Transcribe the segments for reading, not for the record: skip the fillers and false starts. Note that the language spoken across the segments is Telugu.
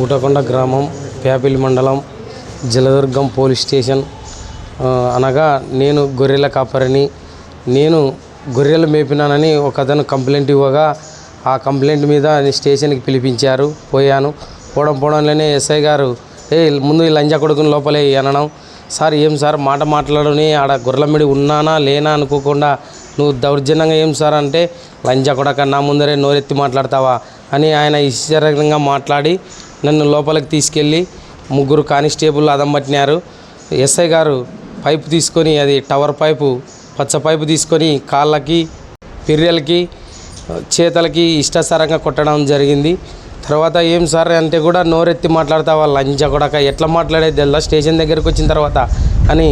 ఊటకొండ గ్రామం, ప్యాపిలి మండలం, జలదుర్గం పోలీస్ స్టేషన్. అనగా నేను గొర్రెల కాపరిని. నేను గొర్రెలు మేపినానని ఒకతను కంప్లైంట్ ఇవ్వగా ఆ కంప్లైంట్ మీద స్టేషన్కి పిలిపించారు. పోవడంలోనే ఎస్ఐ గారు ముందు ఈ లంజా కొడుకుని లోపలే అనడం. సార్ ఏం సార్ మాట మాట్లాడని ఆడ గొర్రెల మీద ఉన్నానా లేనా అనుకోకుండా నువ్వు దౌర్జన్యంగా ఏం సార్ అంటే, లంజా కొడక నా ముందరే నోరెత్తి మాట్లాడతావా అని ఆయన ఇష్టంగా మాట్లాడి నన్ను లోపలికి తీసుకెళ్ళి 3 కానిస్టేబుల్ అదం పట్టినారు. ఎస్ఐ గారు పైపు తీసుకొని, అది టవర్ పైపు, పచ్చ పైపు తీసుకొని కాళ్ళకి, పిర్రెలకి, చేతలకి ఇష్టాసారంగా కొట్టడం జరిగింది. తర్వాత ఏం సార్ అంటే కూడా నోరెత్తి మాట్లాడతావా లంజా కొడక, ఎట్లా మాట్లాడేది తెల్లా స్టేషన్ దగ్గరికి వచ్చిన తర్వాత అని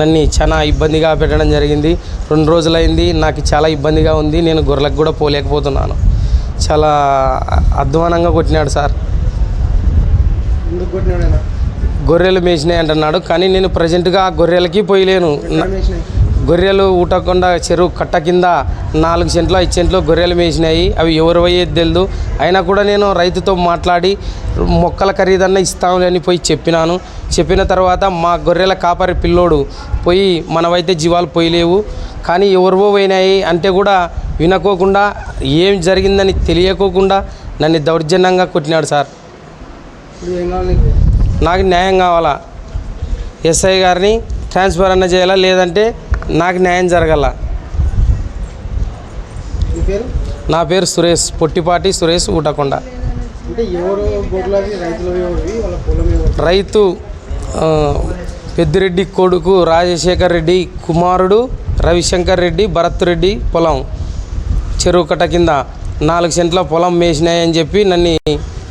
నన్ను చాలా ఇబ్బందిగా పెట్టడం జరిగింది. 2 రోజులైంది, నాకు చాలా ఇబ్బందిగా ఉంది. నేను గొర్రెలకు కూడా పోలేకపోతున్నాను. చాలా అధ్వానంగా కొట్టినాడు సార్. గొర్రెలు మేసినాయి అంటున్నాడు, కానీ నేను ప్రజెంట్గా గొర్రెలకి పోయలేను. గొర్రెలు ఊటకొండ చెరువు కట్ట కింద 4 సెంట్లు 5 సెంట్లు గొర్రెలు మేసినాయి. అవి ఎవరు పోయేది తెలియదు. అయినా కూడా నేను రైతుతో మాట్లాడి మొక్కల ఖరీదన్నా ఇస్తాము అని పోయి చెప్పిన తర్వాత మా గొర్రెల కాపరి పిల్లోడు పోయి మనవైతే జీవాలు పోయలేవు, కానీ ఎవరివో పోయినాయి అంటే కూడా వినకోకుండా, ఏం జరిగిందని తెలియకోకుండా నన్ను దౌర్జన్యంగా కొట్టినాడు సార్. నాకు న్యాయం కావాలా. ఎస్ఐ గారిని ట్రాన్స్ఫర్ అన్న చేయాలా, లేదంటే నాకు న్యాయం జరగాల. నా పేరు సురేష్, పొట్టిపాటి సురేష్, ఊటకొండ. రైతు పెద్దిరెడ్డి కొడుకు రాజశేఖర్ రెడ్డి కుమారుడు రవిశంకర్ రెడ్డి భరత్ రెడ్డి పొలం చెరువు కట్ట కింద 4 సెంట్ల పొలం మేసినాయని చెప్పి నన్ను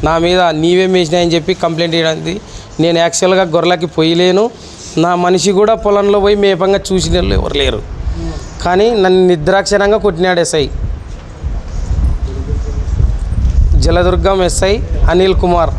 నా మీద నీవే మేసినాయని చెప్పి కంప్లైంట్ చేయడానికి. నేను యాక్చువల్గా గొర్రెలకి పోయలేను. నా మనిషి కూడా పొలంలో పోయి మేపంగా చూసిన ఎవరు లేరు, కానీ నన్ను నిర్దాక్షిణ్యంగా కొట్టినాడు ఎస్ఐ. జలదుర్గం ఎస్ఐ అనిల్ కుమార్.